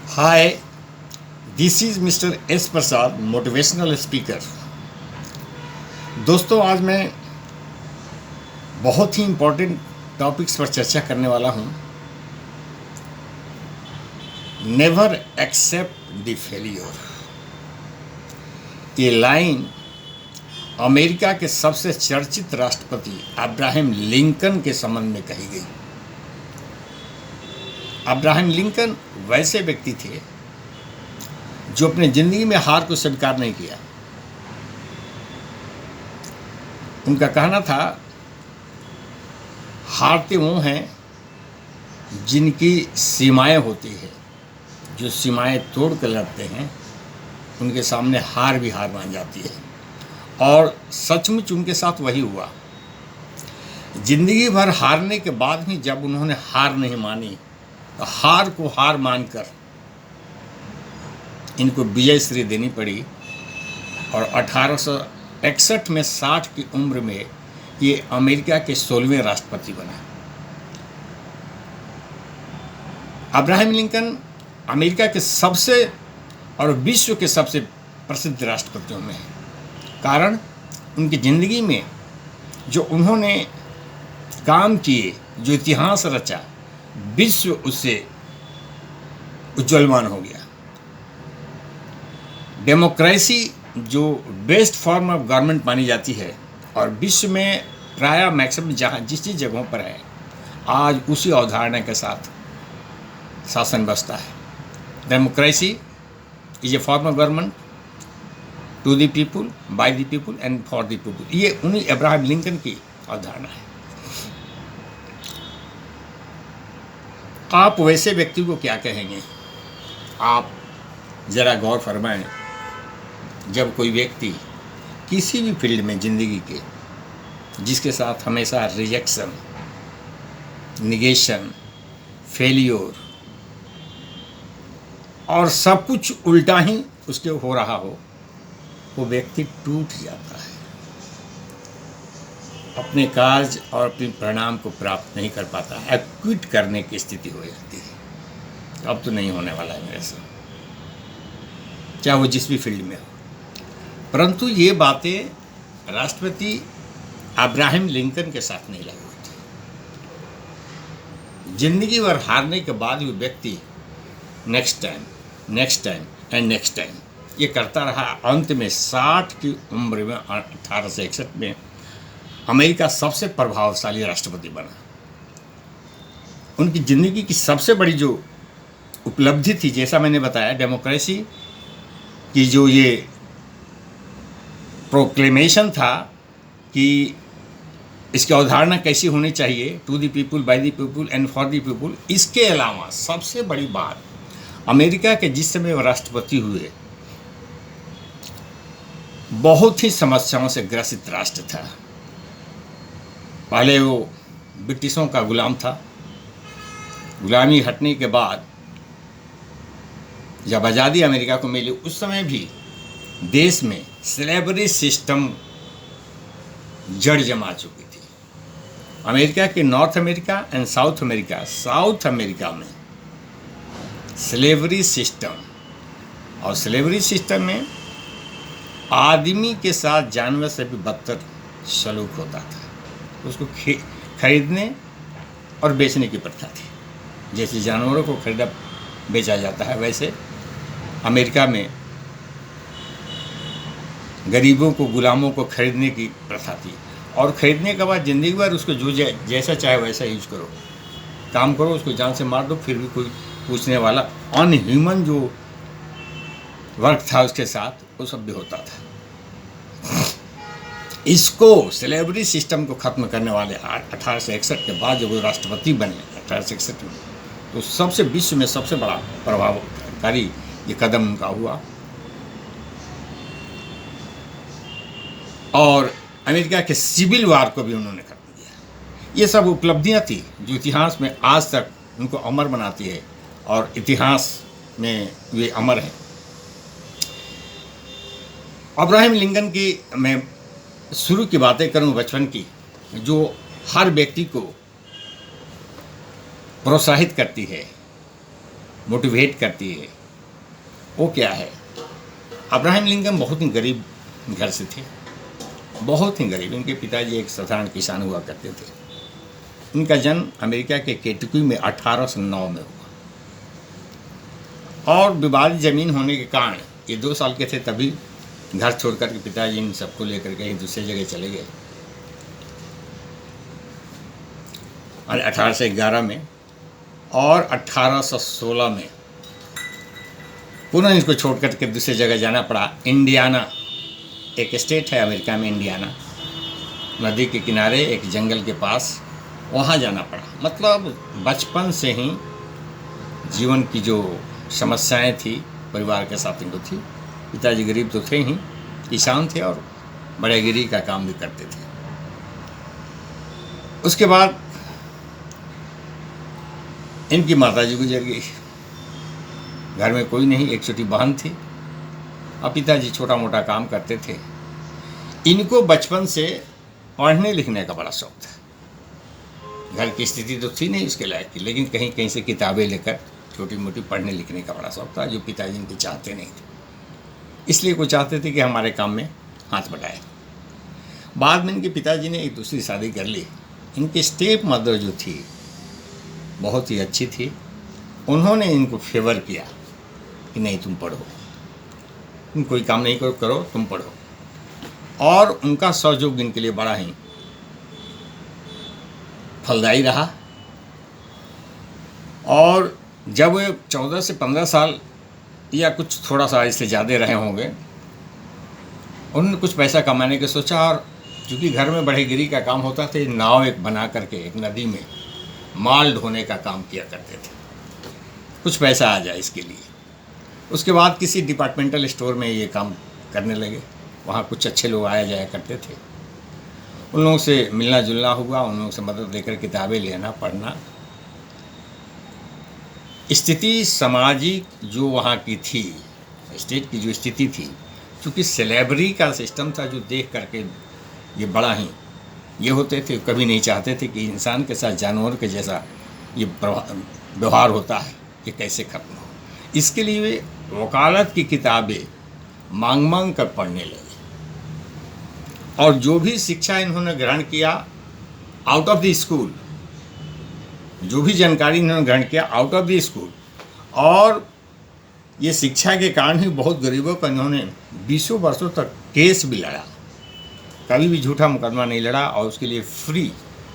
Hi, this is mister S Prasad, motivational speaker. दोस्तों, आज मैं बहुत ही इम्पोर्टेंट टॉपिक्स पर चर्चा करने वाला हूँ। Never accept the failure. ये लाइन अमेरिका के सबसे चर्चित राष्ट्रपति अब्राहम लिंकन के संबंध में कही गई। अब्राहम लिंकन वैसे व्यक्ति थे जो अपनी जिंदगी में हार को स्वीकार नहीं किया। उनका कहना था, हारते वो हैं जिनकी सीमाएं होती है, जो सीमाएं तोड़ कर लड़ते हैं उनके सामने हार भी हार मान जाती है। और सचमुच उनके साथ वही हुआ। जिंदगी भर हारने के बाद भी जब उन्होंने हार नहीं मानी तो हार को हार मानकर इनको विजय श्री देनी पड़ी और 1861 में 60 की उम्र में ये अमेरिका के 16वें राष्ट्रपति बने। अब्राहम लिंकन अमेरिका के सबसे और विश्व के सबसे प्रसिद्ध राष्ट्रपतियों में है। कारण उनकी ज़िंदगी में जो उन्होंने काम किए, जो इतिहास रचा, विश्व उससे उज्ज्वलमान हो गया। डेमोक्रेसी जो बेस्ट फॉर्म ऑफ गवर्नमेंट मानी जाती है और विश्व में प्राय मैक्सिमम जहाँ जिस जगहों पर है, आज उसी अवधारणा के साथ शासन बसता है। Democracy is a form of government to the people, by the people and for the people. ये उन्हीं अब्राहम लिंकन की अवधारणा है। आप वैसे व्यक्ति को क्या कहेंगे? आप ज़रा गौर फरमाएं। जब कोई व्यक्ति किसी भी फील्ड में ज़िंदगी के, जिसके साथ हमेशा रिजेक्शन, निगेशन, फेलियर और सब कुछ उल्टा ही उसके हो रहा हो, वो व्यक्ति टूट जाता है, अपने कार्य और अपने परिणाम को प्राप्त नहीं कर पाता है, क्विट करने की स्थिति हो जाती है। अब तो नहीं होने वाला है मेरे से, चाहे वो जिस भी फील्ड में हो। परंतु ये बातें राष्ट्रपति अब्राहम लिंकन के साथ नहीं लागू होती। जिंदगी भर हारने के बाद भी व्यक्ति next time and next time ये करता रहा। अंत में 60 की उम्र में 1861 में अमेरिका सबसे प्रभावशाली राष्ट्रपति बना। उनकी ज़िंदगी की सबसे बड़ी जो उपलब्धि थी, जैसा मैंने बताया, डेमोक्रेसी की जो ये प्रोक्लेमेशन था कि इसकी अवधारणा कैसी होनी चाहिए, to the people, by the people and for the people. इसके अलावा सबसे बड़ी बात, अमेरिका के जिस समय वो राष्ट्रपति हुए, बहुत ही समस्याओं से ग्रसित राष्ट्र था। पहले वो ब्रिटिशों का गुलाम था। गुलामी हटने के बाद जब आज़ादी अमेरिका को मिली, उस समय भी देश में स्लेवरी सिस्टम जड़ जमा चुकी थी। अमेरिका के north America and south America में स्लेवरी सिस्टम, और स्लेवरी सिस्टम में आदमी के साथ जानवर से भी बदतर सलूक होता था। उसको खरीदने और बेचने की प्रथा थी। जैसे जानवरों को खरीदा बेचा जाता है, वैसे अमेरिका में गरीबों को, गुलामों को खरीदने की प्रथा थी। और खरीदने के बाद ज़िंदगी भर उसको जो जैसा चाहे वैसा यूज करो, काम करो, उसको जान से मार दो, फिर भी कोई पूछने वाला, अनह्यूमन जो वर्क था उसके साथ, वो सब भी होता था। इसको स्लेवरी सिस्टम को ख़त्म करने वाले 1861 के बाद जब वो राष्ट्रपति बने 1861 में, तो सबसे विश्व में सबसे बड़ा प्रभावकारी ये कदम उनका हुआ। और अमेरिका के सिविल वार को भी उन्होंने खत्म किया। ये सब उपलब्धियां थी जो इतिहास में आज तक उनको अमर बनाती है और इतिहास में वे अमर हैं। अब्राहम लिंकन की मैं शुरू की बातें करूं बचपन की, जो हर व्यक्ति को प्रोत्साहित करती है मोटिवेट करती है, वो क्या है? अब्राहम लिंकन बहुत ही गरीब घर से थे, बहुत ही गरीब। इनके पिताजी एक साधारण किसान हुआ करते थे। इनका जन्म अमेरिका के केंटकी में 1809 में हुआ, और विवादित ज़मीन होने के कारण ये 2 साल के थे तभी घर छोड़कर के पिताजी इन सबको लेकर कहीं दूसरी जगह चले गए। और 1811 में और 1816 में पुनः इसको छोड़ कर के दूसरी जगह जाना पड़ा। इंडियाना एक स्टेट है अमेरिका में, इंडियाना, नदी के किनारे एक जंगल के पास, वहाँ जाना पड़ा। मतलब बचपन से ही जीवन की जो समस्याएं थी परिवार के साथ इनको थी। पिताजी गरीब तो थे ही, किसान थे और बढ़ईगिरी का काम भी करते थे। उसके बाद इनकी माताजी गुजर गई, घर में कोई नहीं, एक छोटी बहन थी, और पिताजी छोटा मोटा काम करते थे। इनको बचपन से पढ़ने लिखने का बड़ा शौक था। घर की स्थिति तो थी नहीं उसके लायक की, लेकिन कहीं कहीं से किताबें लेकर छोटी मोटी पढ़ने लिखने का बड़ा शौक था, जो पिताजी इनके चाहते नहीं थे। इसलिए वो चाहते थे कि हमारे काम में हाथ बटाए। बाद में इनके पिताजी ने एक दूसरी शादी कर ली। इनकी स्टेप मदर जो थी बहुत ही अच्छी थी, उन्होंने इनको फेवर किया कि नहीं तुम पढ़ो, तुम कोई काम नहीं करो, तुम पढ़ो। और उनका सहयोग इनके लिए बड़ा ही फलदायी रहा। और जब वे 14 से 15 साल या कुछ थोड़ा सा इससे ज़्यादा रहे होंगे, उन्होंने कुछ पैसा कमाने के सोचा, और चूँकि घर में बढ़ईगिरी का काम होता था, नाव एक बना करके एक नदी में माल ढोने का काम किया करते थे, कुछ पैसा आ जाए इसके लिए। उसके बाद किसी डिपार्टमेंटल स्टोर में ये काम करने लगे। वहाँ कुछ अच्छे लोग आया जाया करते थे, उन लोगों से मिलना जुलना हुआ, उन लोगों से मदद लेकर किताबें लेना पढ़ना। स्थिति सामाजिक जो वहाँ की थी, स्टेट की जो स्थिति थी, चूँकि स्लेवरी का सिस्टम था, जो देख करके ये बड़ा ही ये होते थे, कभी नहीं चाहते थे कि इंसान के साथ जानवर के जैसा ये व्यवहार होता है, ये कैसे खत्म हो। इसके लिए वे वकालत की किताबें मांग मांग कर पढ़ने लगे, और जो भी शिक्षा इन्होंने ग्रहण किया आउट ऑफ द स्कूल, जो भी जानकारी इन्होंने ग्रहण किया आउट ऑफ द स्कूल, और ये शिक्षा के कारण ही बहुत गरीबों का इन्होंने 20 वर्षों तक केस भी लड़ा, कभी भी झूठा मुकदमा नहीं लड़ा, और उसके लिए फ्री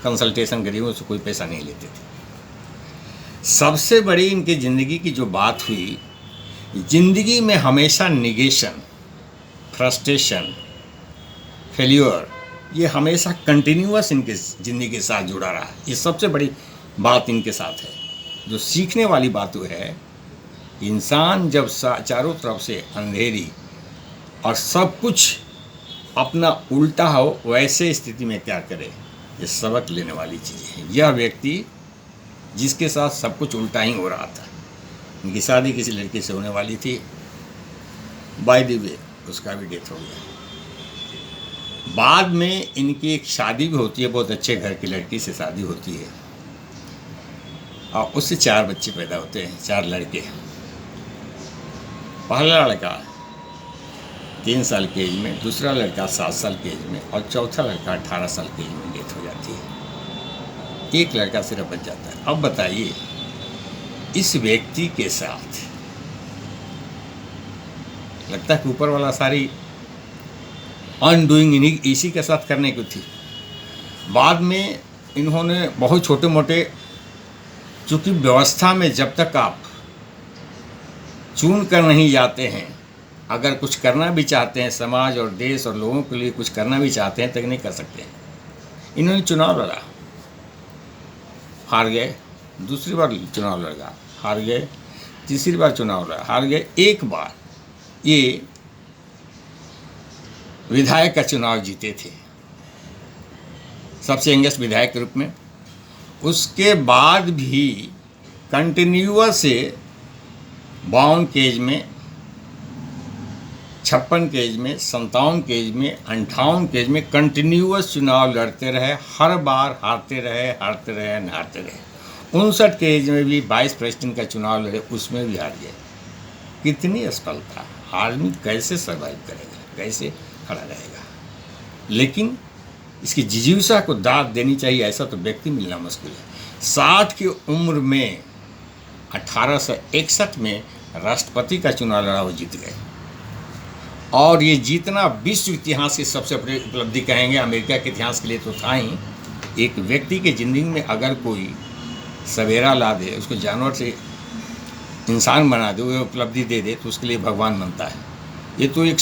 कंसल्टेशन गरीबों से कोई पैसा नहीं लेते थे। सबसे बड़ी इनकी ज़िंदगी की जो बात हुई, ज़िंदगी में हमेशा निगेशन, फ्रस्ट्रेशन, फेल्योर, ये हमेशा कंटिन्यूअस इनके ज़िंदगी के साथ जुड़ा रहा। ये सबसे बड़ी बात इनके साथ है। जो सीखने वाली बात वो है, इंसान जब चारों तरफ से अंधेरी और सब कुछ अपना उल्टा हो, वैसे स्थिति में क्या करे, ये सबक लेने वाली चीज़ है। यह व्यक्ति जिसके साथ सब कुछ उल्टा ही हो रहा था, इनकी शादी किसी लड़की से होने वाली थी, बाय द वे उसका भी डेथ हो गया। बाद में इनकी एक शादी भी होती है, बहुत अच्छे घर की लड़की से शादी होती है, और उससे 4 बच्चे पैदा होते हैं, 4 लड़के। पहला लड़का 3 साल के एज में, दूसरा लड़का 7 साल के एज में, और चौथा लड़का 18 साल के एज में डेथ हो जाती है। एक लड़का सिर्फ बच जाता है। अब बताइए, इस व्यक्ति के साथ लगता है कि ऊपर वाला सारी अनडूइंग इसी के साथ करने की थी। बाद में इन्होंने बहुत छोटे मोटे, चूँकि व्यवस्था में जब तक आप चुन कर नहीं जाते हैं, अगर कुछ करना भी चाहते हैं, समाज और देश और लोगों के लिए कुछ करना भी चाहते हैं, तो नहीं कर सकते हैं। इन्होंने चुनाव लड़ा, हार गए, दूसरी बार चुनाव लड़ा, हार गए, तीसरी बार चुनाव लड़ा, हार गए, एक बार ये विधायक का चुनाव जीते थे, सबसे यंगेस्ट विधायक के रूप में। उसके बाद भी कंटिन्यूअस से 52 के एज में, 56 के एज में, 57 के एज में, 58 के एज में कंटिन्यूअस चुनाव लड़ते रहे, हर बार हारते रहे, 59 के एज में भी वाइस प्रेसिडेंट का चुनाव लड़े, उसमें भी हार गए। कितनी असफलता, आदमी कैसे सर्वाइव करेगा, कैसे खड़ा रहेगा। लेकिन इसकी जिजीविषा को दाद देनी चाहिए, ऐसा तो व्यक्ति मिलना मुश्किल है। 60 की उम्र में 1861 में राष्ट्रपति का चुनाव लड़ा, वो जीत गए। और ये जीतना विश्व इतिहास की सबसे बड़ी उपलब्धि कहेंगे। अमेरिका के इतिहास के लिए तो था ही। एक व्यक्ति के ज़िंदगी में अगर कोई सवेरा ला दे, उसको जानवर से इंसान बना दे, वो उपलब्धि दे दे, तो उसके लिए भगवान बनता है। ये तो एक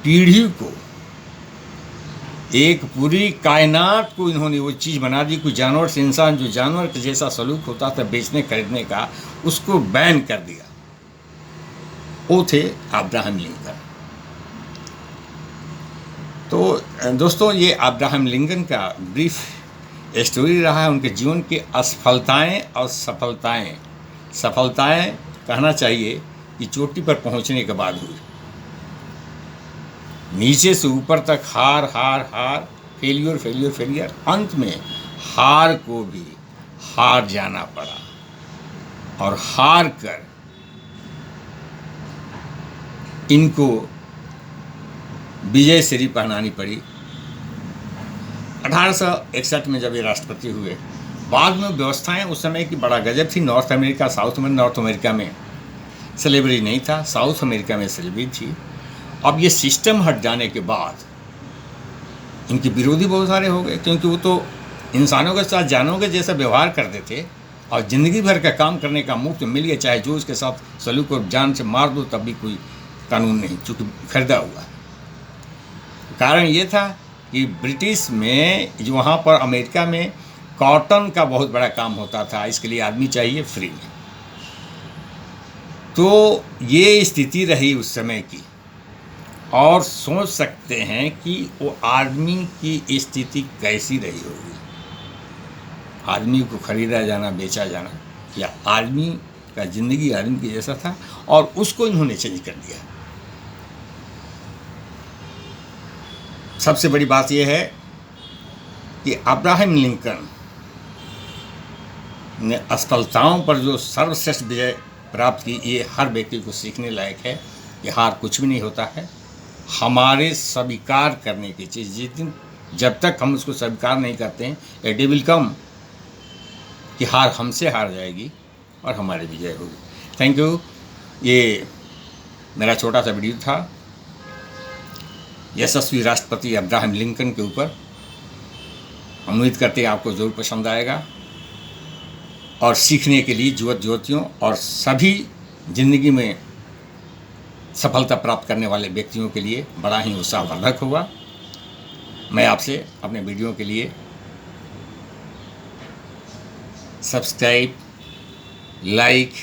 पीढ़ी को, एक पूरी कायनात को इन्होंने वो चीज़ बना दी। कोई जानवर से इंसान, जो जानवर के जैसा सलूक होता था बेचने खरीदने का, उसको बैन कर दिया। वो थे अब्राहम लिंकन। तो दोस्तों, ये अब्राहम लिंकन का ब्रीफ स्टोरी रहा है। उनके जीवन की असफलताएं और सफलताएं, सफलताएं कहना चाहिए कि चोटी पर पहुंचने के बाद हुई। नीचे से ऊपर तक हार हार हार, फेलियर फेलियर फेलियर, अंत में हार को भी हार जाना पड़ा और हार कर इनको विजय श्री पहनानी पड़ी। 1861 में जब ये राष्ट्रपति हुए, बाद में व्यवस्थाएं उस समय की बड़ा गजब थी। नॉर्थ अमेरिका में स्लेवरी नहीं था, साउथ अमेरिका में स्लेवरी थी। अब ये सिस्टम हट जाने के बाद इनके विरोधी बहुत सारे हो गए, क्योंकि वो तो इंसानों के साथ जानवरों के जैसा व्यवहार करते थे और ज़िंदगी भर का काम करने का मुफ्त मिल गया, चाहे जो उसके साथ सलूक और जान से मार दो तब भी कोई कानून नहीं, चूँकि खरीदा हुआ। कारण ये था कि ब्रिटिश में, जो वहाँ पर अमेरिका में कॉटन का बहुत बड़ा काम होता था, इसके लिए आदमी चाहिए फ्री में। तो ये स्थिति रही उस समय की, और सोच सकते हैं कि वो आदमी की स्थिति कैसी रही होगी। आदमी को खरीदा जाना, बेचा जाना, या आदमी का ज़िंदगी आदमी के जैसा था, और उसको इन्होंने चेंज कर दिया। सबसे बड़ी बात यह है कि अब्राहम लिंकन ने असफलताओं पर जो सर्वश्रेष्ठ विजय प्राप्त की, ये हर व्यक्ति को सीखने लायक है कि हार कुछ भी नहीं होता है। हमारे स्वीकार करने की चीज़, जिस दिन जब तक हम उसको स्वीकार नहीं करते हैं, ए डे विल कम कि हार हमसे हार जाएगी और हमारी विजय होगी। Thank you. ये मेरा छोटा सा वीडियो था यशस्वी राष्ट्रपति अब्राहम लिंकन के ऊपर। उम्मीद करते हैं आपको ज़रूर पसंद आएगा, और सीखने के लिए युवतियों और सभी ज़िंदगी में सफलता प्राप्त करने वाले व्यक्तियों के लिए बड़ा ही उत्साहवर्धक होगा। मैं आपसे अपने वीडियो के लिए सब्सक्राइब, लाइक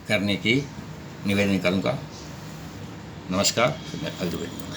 करने की निवेदन करूँगा। नमस्कार, मैं अलविदा।